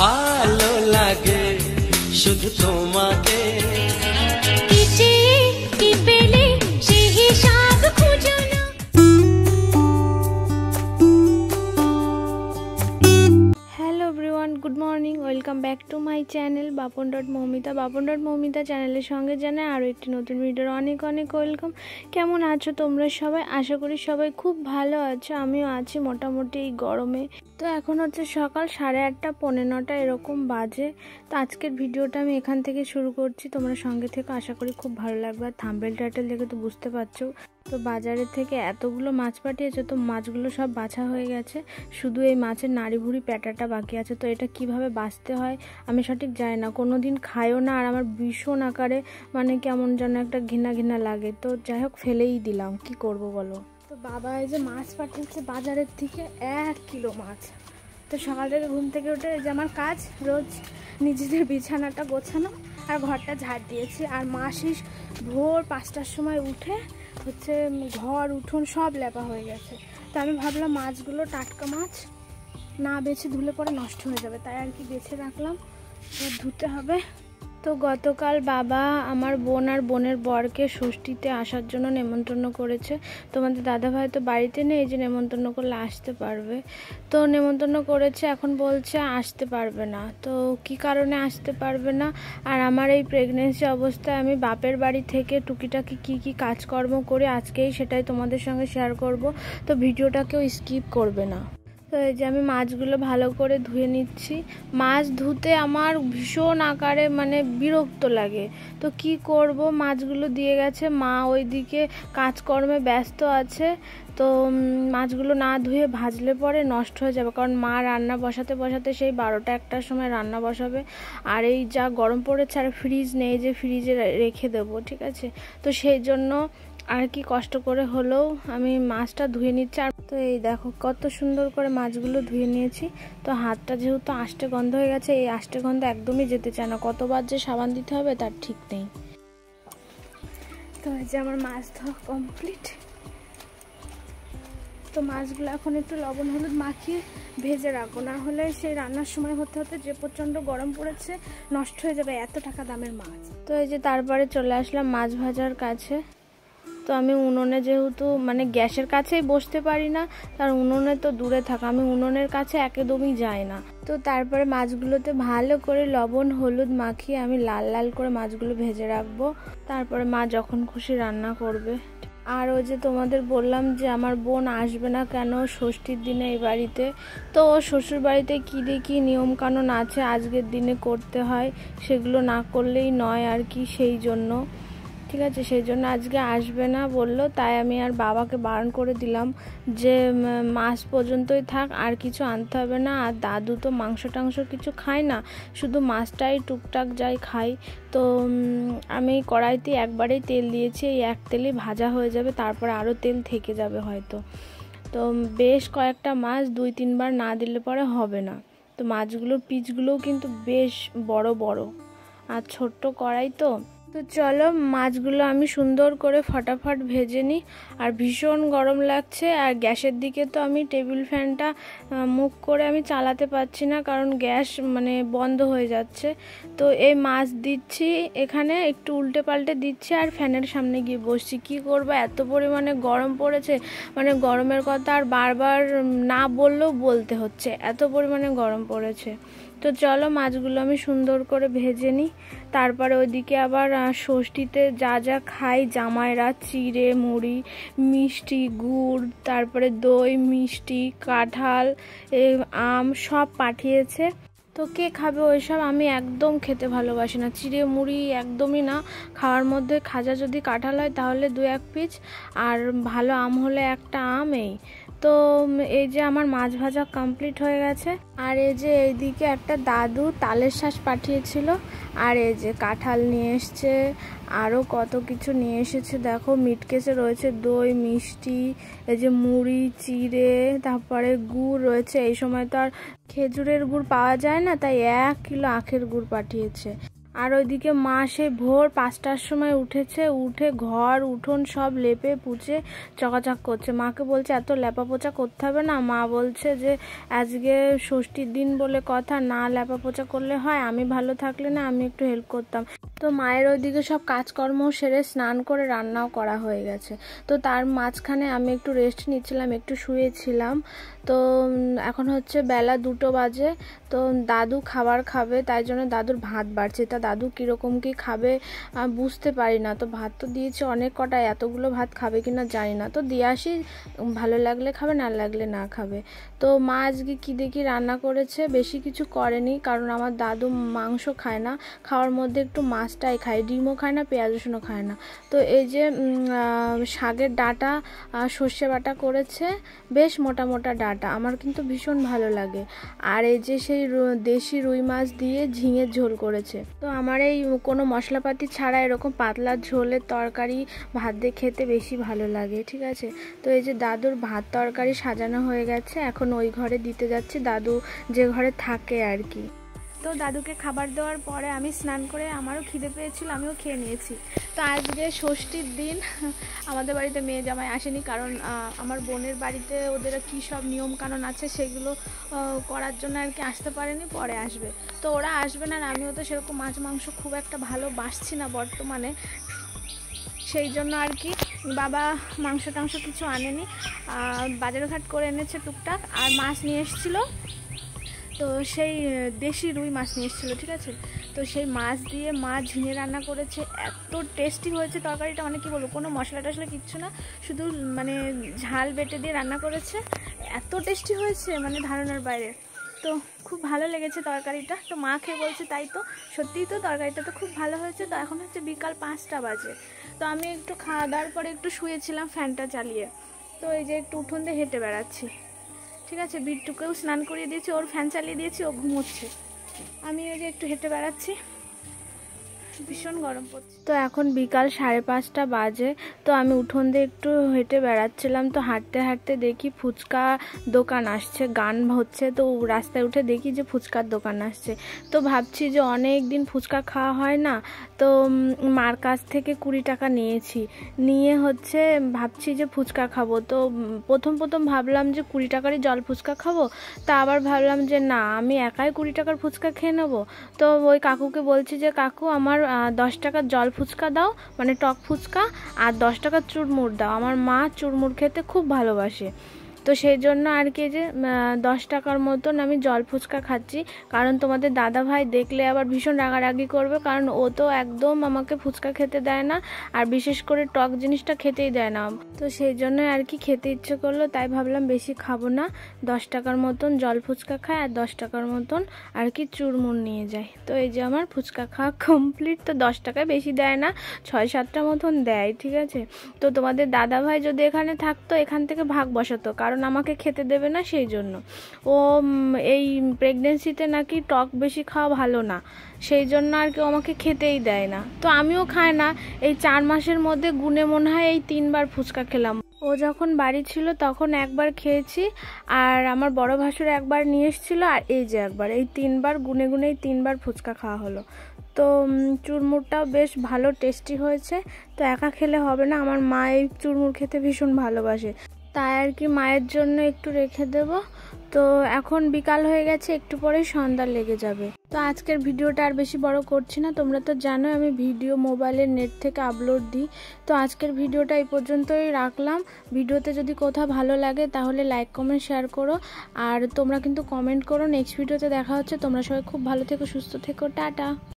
ভালো লাগে শুধু তোমাকে। Good morning, welcome back to my channel বাপন.মৌমিতা। বাপন.মৌমিতা চ্যানেলের সঙ্গে জানাই আরও একটি নতুন ভিডিওর অনেক অনেক ওয়েলকাম। কেমন আছো তোমরা সবাই? আশা করি সবাই খুব ভালো আছো। আমিও আছি মোটামুটি এই গরমে। তো এখন হচ্ছে সকাল 8:30 পৌনে 9 এরকম বাজে। তো আজকের ভিডিওটা আমি এখান থেকে শুরু করছি, তোমরা সঙ্গে থেকে আশা করি খুব ভালো লাগবে। আর থাম্বনেল টাইটেল দেখে তো বুঝতে পারছো। তো বাজারের থেকে এতগুলো মাছ পাঠিয়েছে, তো মাছগুলো সব বাছা হয়ে গেছে, শুধু এই মাছের নাড়ি ভুড়ি প্যাটাটা বাকি আছে। তো এটা কিভাবে বাছতে হয় আমি সঠিক জানি না, কোনো দিন খাইও না। আর আমার ভীষণ আকারে মানে কেমন যেন একটা ঘৃণা ঘৃণা লাগে। তো যাই হোক, ফেলেই দিলাম, কি করব বলো। তো বাবা এই যে মাছ পাঠিয়েছে বাজারের থেকে 1 কিলো মাছ। তো সকাল থেকে ঘুম থেকে উঠে যে আমার কাজ রোজ নিজেদের বিছানাটা গোছানো আর ঘরটা ঝাড় দিয়েছি। আর মাসি ভোর 5টার সময় উঠে হচ্ছে ঘর উঠোন সব লেপা হয়ে গেছে। তো আমি ভাবলাম মাছগুলো টাটকা মাছ না বেছে ধুলে পরে নষ্ট হয়ে যাবে, তাই আর কি বেছে রাখলাম, ধুতে হবে। তো গতকাল বাবা আমার বোন আর বোনের বরকে ষষ্ঠীতে আসার জন্য নেমন্তন্ন করেছে। তোমাদের দাদাভাই তো বাড়িতে নেই, যে নেমন্তন্ন করলে আসতে পারবে। তো নেমন্তন্ন করেছে, এখন বলছে আসতে পারবে না। তো কি কারণে আসতে পারবে না? আর আমার এই প্রেগনেন্সি অবস্থায় আমি বাপের বাড়ি থেকে টুকিটাকি কি কাজকর্ম করি আজকেই সেটাই তোমাদের সঙ্গে শেয়ার করব। তো ভিডিওটা কেউ স্কিপ করবে না। তো এই যে আমি মাছগুলো ভালো করে ধুয়ে নিচ্ছি। মাছ ধুতে আমার ভীষণ আকারে মানে বিরক্ত লাগে। তো কি করব, মাছগুলো দিয়ে গেছে মা, ওইদিকে কাজকর্মে ব্যস্ত আছে। তো মাছগুলো না ধুয়ে ভাজলে পরে নষ্ট হয়ে যাবে, কারণ মা রান্না বসাতে বসাতে সেই 12টা-1টার সময় রান্না বসাবে। আর এই যা গরম পড়েছে, আর ফ্রিজ নেই যে ফ্রিজে রেখে দেবো, ঠিক আছে। তো সেই জন্য আর কি কষ্ট করে হলেও আমি মাছটা ধুয়ে নিচ্ছি। আর তো এই দেখো কত সুন্দর করে মাছগুলো ধুয়ে নিয়েছি। তো হাতটা যেহেতু আষ্টে গন্ধ হয়ে গেছে, এই আষ্টে গন্ধ একদমই যেতে চায় না, কতবার যে সাবান দিতে হবে তার ঠিক নেই। তো এই যে আমার মাছ ধোয়া কমপ্লিট। তো মাছগুলো এখন একটু লবণ হলুদ মাখিয়ে ভেজে রাখবো, না হলে সেই রান্নার সময় হতে হতে যে প্রচণ্ড গরম পড়েছে নষ্ট হয়ে যাবে এত টাকা দামের মাছ। তো এই যে তারপরে চলে আসলাম মাছ ভাজার কাছে। তো আমি উনুনে যেহেতু মানে গ্যাসের কাছেই বসতে পারি না, তার উনুনে তো দূরে থাকা, আমি উনুনের কাছে একদমই যাই না। তো তারপরে মাছগুলোতে ভালো করে লবণ হলুদ মাখিয়ে আমি লাল লাল করে মাছগুলো ভেজে রাখবো, তারপরে মা যখন খুশি রান্না করবে। আর ওই যে তোমাদের বললাম যে আমার বোন আসবে না কেন ষষ্ঠীর দিনে এই বাড়িতে। তো ও শ্বশুর বাড়িতে কী নিয়ম কানুন আছে আজকের দিনে করতে হয়, সেগুলো না করলেই নয় আর কি, সেই জন্য, ঠিক আছে, সেই জন্য আজকে আসবে না বললো। তাই আমি আর বাবাকে বারণ করে দিলাম যে মাছ পর্যন্তই থাক, আর কিছু আনতে হবে না। আর দাদু তো মাংস টাংস কিছু খায় না, শুধু মাছটাই টুকটাক যাই খাই। তো আমি কড়াইতে একবারেই তেল দিয়েছি, এই এক তেলেই ভাজা হয়ে যাবে, তারপরে আরও তেল থেকে যাবে হয়তো। তো বেশ কয়েকটা মাছ 2-3 বার না দিলে পরে হবে না। তো মাছগুলোর পিচগুলোও কিন্তু বেশ বড় বড়, আর ছোট্ট কড়াই তো। তো চলো মাছগুলো আমি সুন্দর করে ফটাফট ভেজে নিই। আর ভীষণ গরম লাগছে, আর গ্যাসের দিকে তো আমি টেবিল ফ্যানটা মুখ করে আমি চালাতে পারছি না, কারণ গ্যাস মানে বন্ধ হয়ে যাচ্ছে। তো এই মাছ দিচ্ছি এখানে, একটু উল্টে পাল্টে দিচ্ছি আর ফ্যানের সামনে গিয়ে বসছি। কি করবো, এত পরিমাণে গরম পড়েছে, মানে গরমের কথা আর বারবার না বললেও বলতে হচ্ছে, এত পরিমাণে গরম পড়েছে। তো চলো মাছগুলো আমি সুন্দর করে ভেজে নিই। তারপরে ওইদিকে আবার ষষ্ঠীতে যা যা খাই জামাইরা, চিড়ে মুড়ি, মিষ্টি, গুড়, তারপরে দই, মিষ্টি, কাঁঠাল, আম সব পাঠিয়েছে। তো কে খাবে ওইসব, আমি একদম খেতে ভালোবাসি না, চিড়ে মুড়ি একদমই না। খাওয়ার মধ্যে খাজা যদি কাঁঠাল হয় তাহলে 2-1 পিস, আর ভালো আম হলে একটা আম। এই তো এই যে আমার মাছ ভাজা কমপ্লিট হয়ে গেছে। আর এই যে এইদিকে একটা দাদু তালের শাঁস পাঠিয়েছিল, আর এই যে কাঁঠাল নিয়ে এসছে, আরও কত কিছু নিয়ে এসেছে দেখো। মিটকেসে রয়েছে দই, মিষ্টি, এই যে মুড়ি, চিড়ে, তারপরে গুড় রয়েছে। এই সময় তো আর খেজুরের গুড় পাওয়া যায় না, তাই 1 কিলো আখের গুড় পাঠিয়েছে। আর ওইদিকে মা সে ভোর 5টার সময় উঠেছে, উঠে ঘর উঠোন সব লেপে পুছে চকাচক করছে। মাকে বলছে এত লেপা পোছা করতে হবে না। মা বলছে যে আজকে ষষ্ঠীর দিন বলে কথা, না লেপা পোছা করলে হয়, আমি ভালো থাকলে না আমি একটু হেল্প করতাম। তো মায়ের ওইদিকে সব কাজকর্ম সেরে স্নান করে রান্নাও করা হয়ে গেছে। তো তার মাঝখানে আমি একটু রেস্ট নিচ্ছিলাম, একটু শুয়েছিলাম। তো এখন হচ্ছে বেলা 2টো বাজে। তো দাদু খাবার খাবে, তাই জন্য দাদুর ভাত বাড়ছে। তা দাদু কীরকম কী খাবে বুঝতে পারি না। তো ভাত তো দিয়েছে অনেক কটা, এতগুলো ভাত খাবে কিনা জানি না। তো দিয়ে আসি, ভালো লাগলে খাবে, না লাগলে না খাবে। তো মা আজকে কী দেখি রান্না করেছে, বেশি কিছু করেনি, কারণ আমার দাদু মাংস খায় না, খাওয়ার মধ্যে একটু মাছটাই খায়, ডিমও খায় না, পেঁয়াজ রসুনও খায় না। তো এই যে শাকের ডাঁটা সর্ষে বাটা করেছে, বেশ মোটা মোটা ডাঁটা, আমার কিন্তু ভীষণ ভালো লাগে। আর এই যে সেই দেশি রুই মাছ দিয়ে ঝিঙের ঝোল করেছে। তো আমার এই কোনো মশলাপাতি ছাড়া এরকম পাতলা ঝোলের তরকারি ভাত দিয়ে খেতে বেশি ভালো লাগে, ঠিক আছে। তো এই যে দাদুর ভাত তরকারি সাজানো হয়ে গেছে, এখন ওই ঘরে দিতে যাচ্ছি, দাদু যে ঘরে থাকে আর কি। তো দাদুকে খাবার দেওয়ার পরে আমি স্নান করে, আমারও খিদে পেয়েছিল, আমিও খেয়ে নিয়েছি। তো আজকে ষষ্ঠীর দিন, আমাদের বাড়িতে মেয়ে জামাই আসেনি, কারণ আমার বোনের বাড়িতে ওদের কী সব নিয়মকানুন আছে সেগুলো করার জন্য আর কি আসতে পারেনি, পরে আসবে। তো ওরা আসবে না, আর আমিও তো সেরকম মাছ মাংস খুব একটা ভালো বাসছি না বর্তমানে, সেই জন্য আর কি বাবা মাংস টাংস কিছু আনেনি, বাজারঘাট করে এনেছে টুকটাক, আর মাছ নিয়ে এসেছিলো। তো সেই দেশি রুই মাছ নিয়ে এসেছিলো, ঠিক আছে। তো সেই মাছ দিয়ে মা ঝিঙে রান্না করেছে, এত টেস্টি হয়েছে তরকারিটা, মানে কি বলবো, কোনো মশলা টশলা কিচ্ছু না, শুধু মানে ঝাল বেটে দিয়ে রান্না করেছে, এত টেস্টি হয়েছে মানে ধারণার বাইরে। তো খুব ভালো লেগেছে তরকারিটা। তো মা খেয়ে বলছে তাই তো, সত্যিই তো তরকারিটা তো খুব ভালো হয়েছে। তো এখন হচ্ছে বিকাল 5টা বাজে। তো আমি একটু খাওয়া দাওয়ার পরে একটু শুয়েছিলাম ফ্যানটা চালিয়ে। তো এই যে একটু উঠোন দিয়ে হেঁটে বেড়াচ্ছি, ঠিক আছে। বিট্টুকেও স্নান করিয়ে দিয়েছি, ওর ফ্যান চালিয়ে দিয়েছি, ও ঘুমোচ্ছে, আমি ওই যে একটু হেঁটে বেড়াচ্ছি, ভীষণ গরম পড়ছে। তো এখন বিকাল 5:30 বাজে। তো আমি উঠোন দিয়ে একটু হেঁটে বেড়াচ্ছিলাম। তো হাঁটতে হাঁটতে দেখি ফুচকা দোকান আসছে, গান হচ্ছে। তো রাস্তায় উঠে দেখি যে ফুচকার দোকান আসছে। তো ভাবছি যে অনেক দিন ফুচকা খাওয়া হয় না, তো মার কাছ থেকে 20 টাকা নিয়েছি, নিয়ে হচ্ছে ভাবছি যে ফুচকা খাবো। তো প্রথম ভাবলাম যে 20 টাকারই জল ফুচকা খাবো, তা আবার ভাবলাম যে না, আমি একাই 20 টাকার ফুচকা খেয়ে নেবো। তো ওই কাকুকে বলছি যে কাকু আমার 10 টাকার জল ফুচকা দাও, মানে টক ফুচকা, আর 10 টাকার চুরমুর দাও, আমার মা চুরমুর খেতে খুব ভালোবাসে। তো সেই জন্য আর কি যে 10 টাকার মতন আমি জল ফুচকা খাচ্ছি, কারণ তোমাদের দাদা ভাই দেখলে আবার ভীষণ রাগারাগি করবে, কারণ ও তো একদম আমাকে ফুচকা খেতে দেয় না, আর বিশেষ করে টক জিনিসটা খেতেই দেয় না। তো সেই জন্য আর কি খেতে ইচ্ছে করলো, তাই ভাবলাম বেশি খাবো না, 10 টাকার মতন জল ফুচকা খাই, আর 10 টাকার মতন আর কি চুরমুর নিয়ে যাই। তো এই যে আমার ফুচকা খাওয়া কমপ্লিট। তো 10 টাকায় বেশি দেয় না, 6-7টা মতন দেয়, ঠিক আছে। তো তোমাদের দাদা ভাই যদি এখানে থাকতো, এখান থেকে ভাগ বসাতো, কারণ আমাকে খেতে দেবে না, সেই জন্য। ও এই প্রেগনেন্সিতে নাকি টক বেশি খাওয়া ভালো না, সেই জন্য আর কি আমাকে খেতেই দেয় না। তো আমিও খাই না, এই 4 মাসের মধ্যে গুনে মনে হয় এই 3 বার ফুচকা খেলাম। ও যখন বাড়ি ছিল তখন একবার খেয়েছি, আর আমার বড় ভাসুর একবার নিয়ে এসেছিলো, আর এই যে একবার, এই 3 বার গুনে এই 3 বার ফুচকা খাওয়া হলো। তো চুরমুরটাও বেশ ভালো টেস্টি হয়েছে। তো একা খেলে হবে না, আমার মা এই চুরমুর খেতে ভীষণ ভালোবাসে, তাই আর কি মায়ের জন্য একটু রেখে দেব। তো এখন বিকাল হয়ে গেছে, একটু পরেই সন্ধ্যা লেগে যাবে। তো আজকের ভিডিওটা আর বেশি বড় করছি না, তোমরা তো জানো আমি ভিডিও মোবাইলের নেট থেকে আপলোড দিই। তো আজকের ভিডিওটা এই পর্যন্তই রাখলাম। ভিডিওতে যদি কোথাও ভালো লাগে তাহলে লাইক কমেন্ট শেয়ার করো, আর তোমরা কিন্তু কমেন্ট করো। নেক্সট ভিডিওতে দেখা হচ্ছে, তোমরা সবাই খুব ভালো থেকো, সুস্থ থেকো, টাটা।